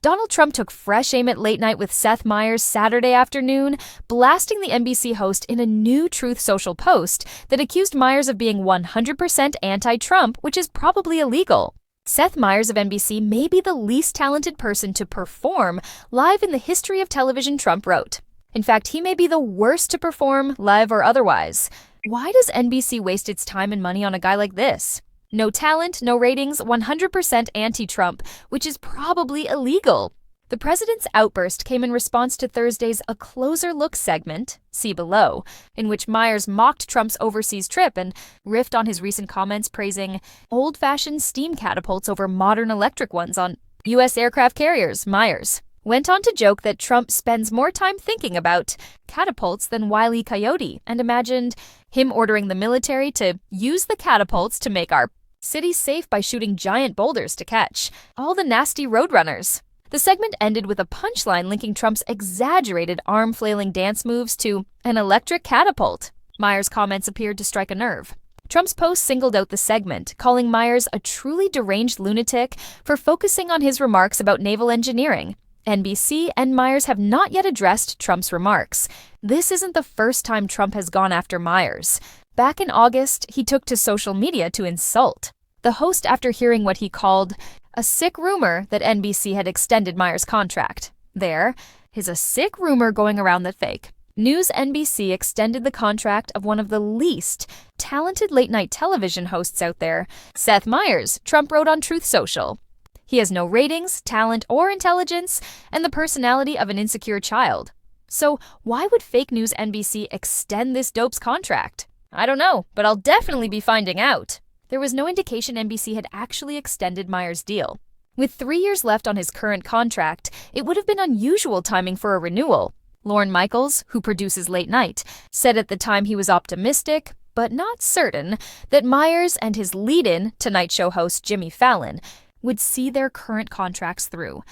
Donald Trump took fresh aim at Late Night with Seth Meyers Saturday afternoon, blasting the NBC host in a new Truth Social post that accused Meyers of being 100% anti-Trump, which is probably illegal. Seth Meyers of NBC may be the least talented person to perform live in the history of television, Trump wrote. In fact, he may be the worst to perform, live or otherwise. Why does NBC waste its time and money on a guy like this? No talent, no ratings, 100% anti-Trump, which is probably illegal. The president's outburst came in response to Thursday's A Closer Look segment, see below, in which Meyers mocked Trump's overseas trip and riffed on his recent comments praising old-fashioned steam catapults over modern electric ones on U.S. aircraft carriers. Meyers went on to joke that Trump spends more time thinking about catapults than Wile E. Coyote and imagined him ordering the military to use the catapults to make our city safe by shooting giant boulders to catch all the nasty roadrunners. The segment ended with a punchline linking Trump's exaggerated arm-flailing dance moves to an electric catapult. Meyers' comments appeared to strike a nerve. Trump's post singled out the segment, calling Meyers a truly deranged lunatic for focusing on his remarks about naval engineering. NBC and Meyers have not yet addressed Trump's remarks. This isn't the first time Trump has gone after Meyers. Back in August, he took to social media to insult the host after hearing what he called a sick rumor that NBC had extended Meyers' contract. There is a sick rumor going around that fake news NBC extended the contract of one of the least talented late-night television hosts out there, Seth Meyers, Trump wrote on Truth Social. He has no ratings, talent, or intelligence, and the personality of an insecure child. So why would fake news NBC extend this dope's contract? I don't know, but I'll definitely be finding out. There was no indication NBC had actually extended Meyers' deal. With 3 years left on his current contract, it would have been unusual timing for a renewal. Lorne Michaels, who produces Late Night, said at the time he was optimistic, but not certain, that Meyers and his lead-in Tonight Show host Jimmy Fallon would see their current contracts through.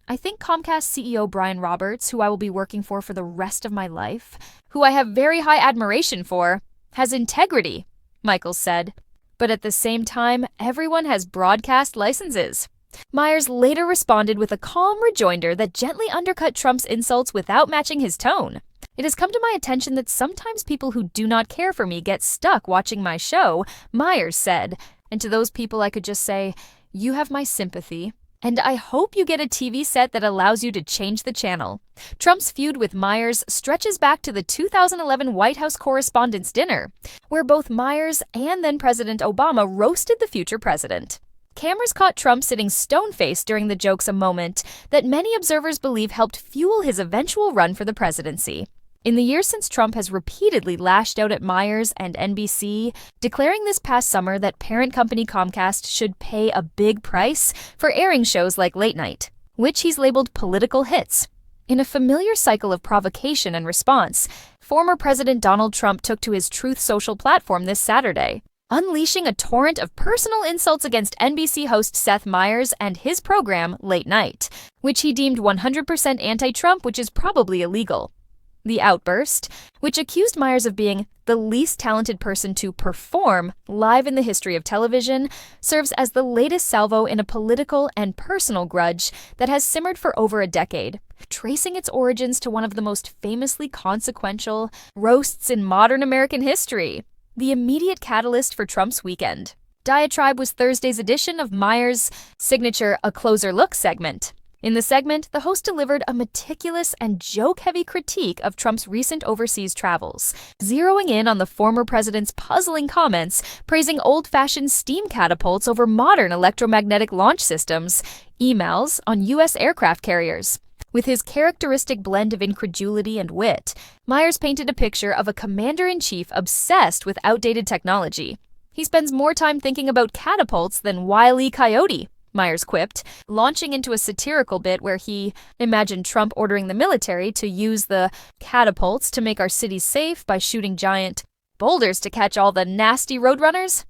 I think Comcast CEO Brian Roberts, who I will be working for the rest of my life, who I have very high admiration for, has integrity, Michaels said. But at the same time, everyone has broadcast licenses. Meyers later responded with a calm rejoinder that gently undercut Trump's insults without matching his tone. It has come to my attention that sometimes people who do not care for me get stuck watching my show, Meyers said. And to those people I could just say, you have my sympathy, and I hope you get a TV set that allows you to change the channel. Trump's feud with Meyers stretches back to the 2011 White House Correspondents' Dinner, where both Meyers and then President Obama roasted the future president. Cameras caught Trump sitting stone-faced during the jokes, a moment that many observers believe helped fuel his eventual run for the presidency. In the years since, Trump has repeatedly lashed out at Meyers and NBC, declaring this past summer that parent company Comcast should pay a big price for airing shows like Late Night, which he's labeled political hits. In a familiar cycle of provocation and response, former President Donald Trump took to his Truth Social platform this Saturday, unleashing a torrent of personal insults against NBC host Seth Meyers and his program Late Night, which he deemed 100% anti-Trump, which is probably illegal. The outburst, which accused Meyers of being the least talented person to perform live in the history of television, serves as the latest salvo in a political and personal grudge that has simmered for over a decade, tracing its origins to one of the most famously consequential roasts in modern American history, the immediate catalyst for Trump's weekend. Diatribe was Thursday's edition of Meyers' signature A Closer Look segment. In the segment, the host delivered a meticulous and joke-heavy critique of Trump's recent overseas travels, zeroing in on the former president's puzzling comments, praising old-fashioned steam catapults over modern electromagnetic launch systems, emails on U.S. aircraft carriers. With his characteristic blend of incredulity and wit, Meyers painted a picture of a commander-in-chief obsessed with outdated technology. He spends more time thinking about catapults than Wile E. Coyote, Meyers quipped, launching into a satirical bit where he imagined Trump ordering the military to use the catapults to make our cities safe by shooting giant boulders to catch all the nasty roadrunners.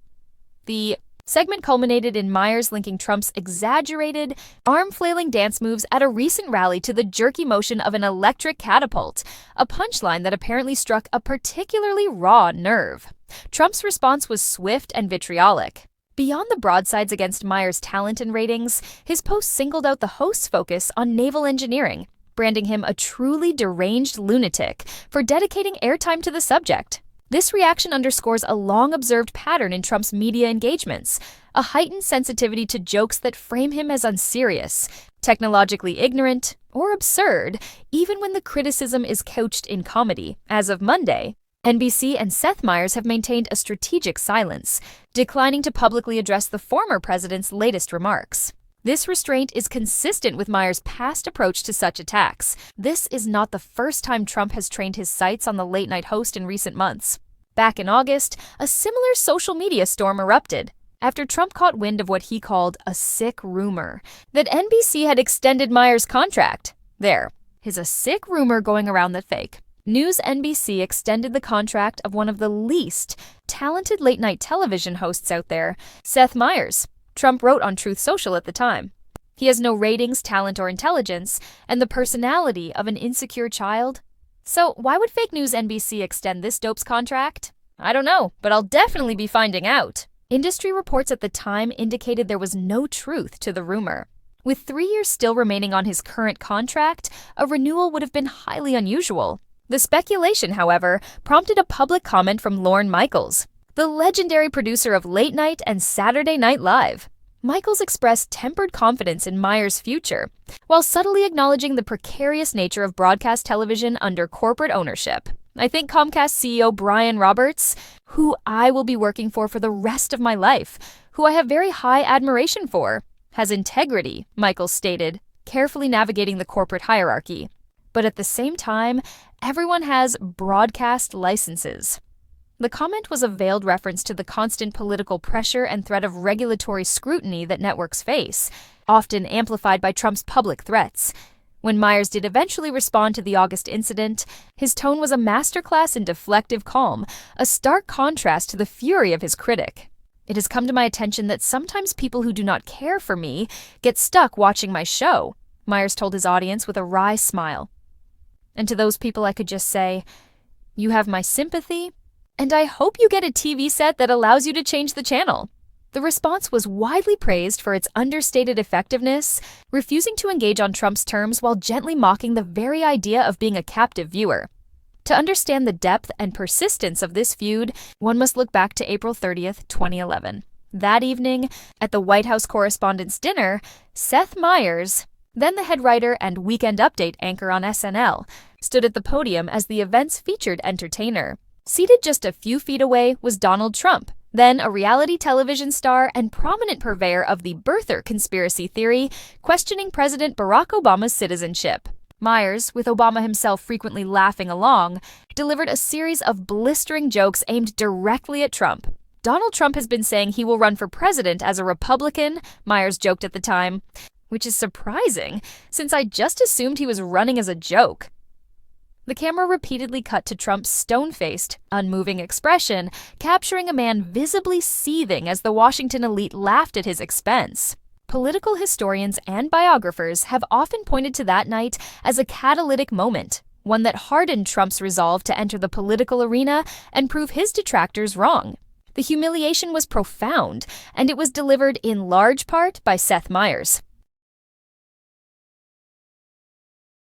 The segment culminated in Meyers linking Trump's exaggerated, arm-flailing dance moves at a recent rally to the jerky motion of an electric catapult, a punchline that apparently struck a particularly raw nerve. Trump's response was swift and vitriolic. Beyond the broadsides against Meyers' talent and ratings, his post singled out the host's focus on naval engineering, branding him a truly deranged lunatic for dedicating airtime to the subject. This reaction underscores a long-observed pattern in Trump's media engagements, a heightened sensitivity to jokes that frame him as unserious, technologically ignorant, or absurd, even when the criticism is couched in comedy. As of Monday, NBC and Seth Meyers have maintained a strategic silence, declining to publicly address the former president's latest remarks. This restraint is consistent with Meyers' past approach to such attacks. This is not the first time Trump has trained his sights on the late-night host in recent months. Back in August, a similar social media storm erupted after Trump caught wind of what he called a sick rumor that NBC had extended Meyers' contract. There is a sick rumor going around that fake. News NBC extended the contract of one of the least talented late-night television hosts out there, Seth Meyers. Trump wrote on Truth Social at the time. He has no ratings, talent, or intelligence, and the personality of an insecure child. So why would fake news NBC extend this dope's contract? I don't know, but I'll definitely be finding out. Industry reports at the time indicated there was no truth to the rumor. With 3 years still remaining on his current contract, a renewal would have been highly unusual. The speculation, however, prompted a public comment from Lorne Michaels, the legendary producer of Late Night and Saturday Night Live. Michaels expressed tempered confidence in Meyers' future, while subtly acknowledging the precarious nature of broadcast television under corporate ownership. I think Comcast CEO Brian Roberts, who I will be working for the rest of my life, who I have very high admiration for, has integrity, Michaels stated, carefully navigating the corporate hierarchy. But at the same time, everyone has broadcast licenses. The comment was a veiled reference to the constant political pressure and threat of regulatory scrutiny that networks face, often amplified by Trump's public threats. When Meyers did eventually respond to the August incident, his tone was a masterclass in deflective calm, a stark contrast to the fury of his critic. It has come to my attention that sometimes people who do not care for me get stuck watching my show, Meyers told his audience with a wry smile. And to those people I could just say, you have my sympathy, and I hope you get a TV set that allows you to change the channel. The response was widely praised for its understated effectiveness, refusing to engage on Trump's terms while gently mocking the very idea of being a captive viewer. To understand the depth and persistence of this feud, one must look back to April 30th, 2011. That evening, at the White House Correspondents' Dinner, Seth Meyers, then the head writer and Weekend Update anchor on SNL, stood at the podium as the event's featured entertainer. Seated just a few feet away was Donald Trump, then a reality television star and prominent purveyor of the birther conspiracy theory, questioning President Barack Obama's citizenship. Meyers, with Obama himself frequently laughing along, delivered a series of blistering jokes aimed directly at Trump. Donald Trump has been saying he will run for president as a Republican, Meyers joked at the time, which is surprising, since I just assumed he was running as a joke. The camera repeatedly cut to Trump's stone-faced, unmoving expression, capturing a man visibly seething as the Washington elite laughed at his expense. Political historians and biographers have often pointed to that night as a catalytic moment, one that hardened Trump's resolve to enter the political arena and prove his detractors wrong. The humiliation was profound, and it was delivered in large part by Seth Meyers.